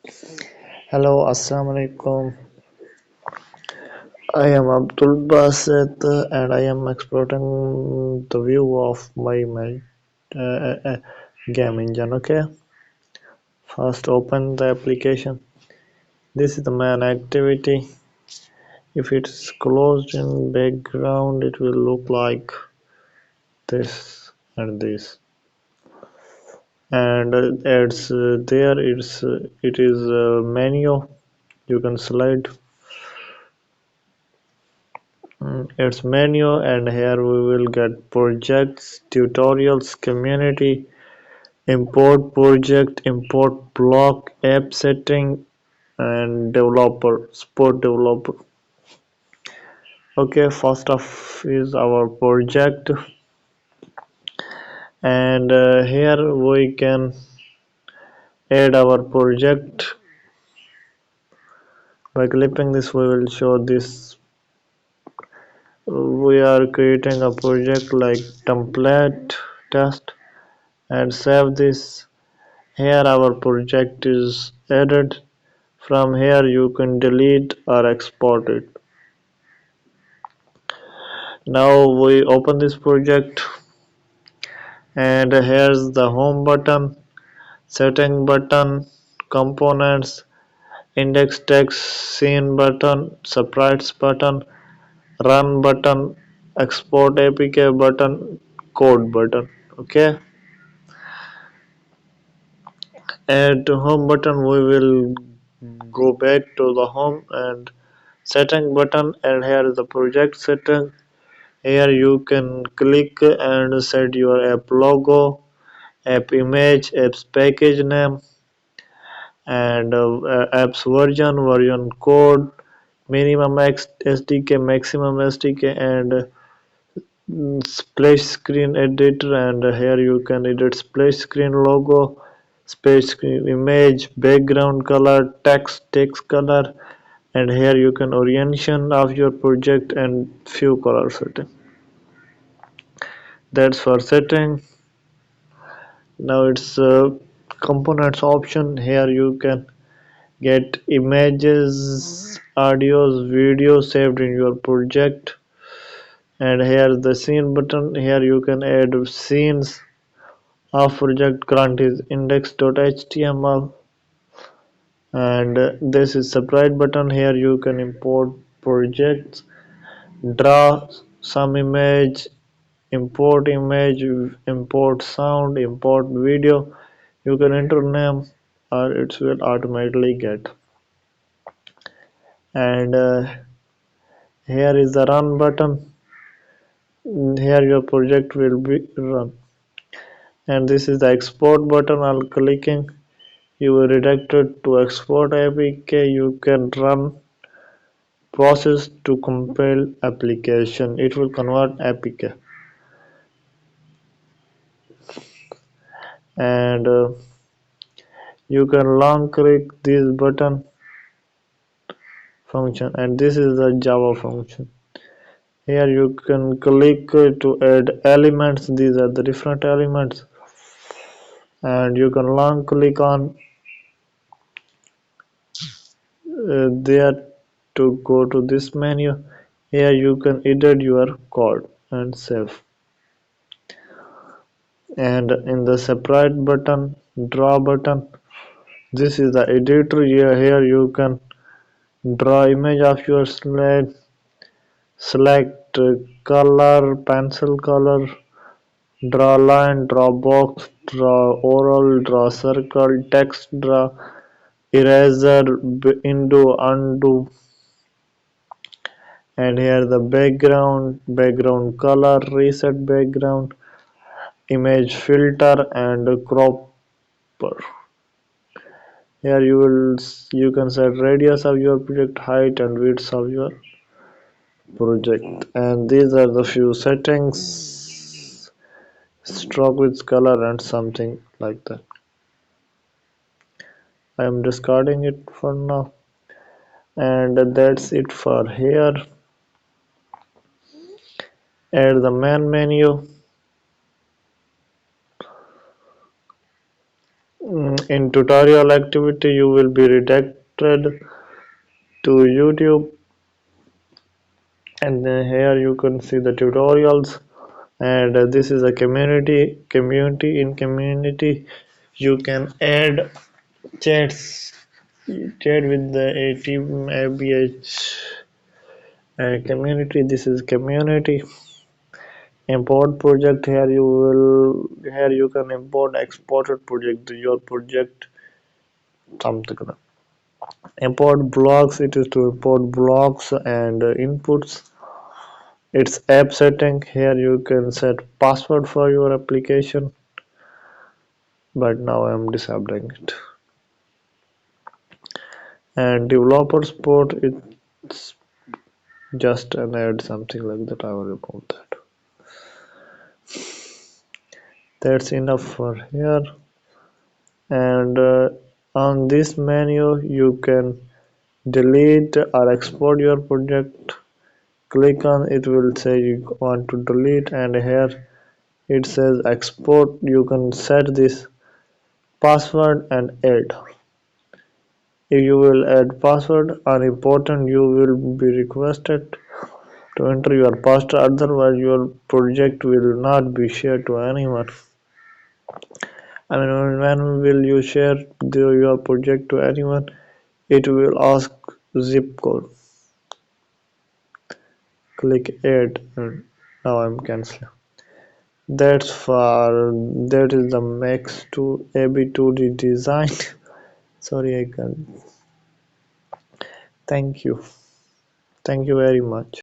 Hello, Assalamu alaikum. I am Abdul Basit and I am exploring the view of my game engine. Okay, first open the application. This is the main activity. If it's closed in background, it will look like this and this. And it's there. It is a menu. You can select its menu, and here we will get projects, tutorials, community, import project, import block, app setting, and developer, support developer. Okay, first off is our project, and here we can add our project. By clicking this, we will show this. We are creating a project like template test and save this. Here our project is added. From here you can delete or export it. Now we open this project, and here's the home button, setting button, components, index text, scene button, sprites button, run button, export APK button, code button. Okay, at home button we will go back to the home and setting button, and here is the project setting. Here you can click and set your app logo, app image, app's package name, and app's version code, minimum SDK, maximum SDK, and splash screen editor. And here you can edit splash screen logo, splash screen image, background color, text color, and here you can orientation of your project and few color setting. That's for setting. Now it's components option. Here you can get images, audios, videos saved in your project. And here the scene button. Here you can add scenes of project. Current is index.html. And this is separate button. Here you can import projects, draw some image, import sound, import video. You can enter name or it will automatically get. And here is the run button. Here your project will be run. And this is the export button. I'll clicking. You will redirect it to export APK. You can run process to compile application. It will convert APK. And you can long click this button function, and this is the Java function. Here you can click to add elements. These are the different elements, and you can long click on there to go to this menu. Here you can edit your code and save. And in the separate button, draw button, this is the editor. Here you can draw image of your slide, select color, pencil color, draw line, draw box, draw oral, draw circle, text, draw eraser, undo. And here the background color, reset background, image filter, and cropper. Here you can set radius of your project, height and width of your project. And these are the few settings: stroke with color and something like that. I am discarding it for now. And that's it for here. Add the main menu. In tutorial activity, you will be redirected to YouTube, and here you can see the tutorials. And this is a community. In community, you can add chats, chat with the a team ABH and community. This is community. Import project. Here you can import exported project, your project, something like that. Import blocks. It is to import blocks and inputs. It's app setting. Here you can set password for your application, but now I'm disabling it. And developer support, it's just an add, something like that. I will remove that. That's enough for here. And on this menu you can delete or export your project. Click on it, will say you want to delete, and here it says export. You can set this password and add. If you will add password or important, you will be requested to enter your password, otherwise your project will not be shared to anyone. I mean, when will you share your project to anyone? It will ask zip code. Click add, and now I'm canceling. That is the max to Ab2d design. Sorry, I can't. Thank you. Thank you very much.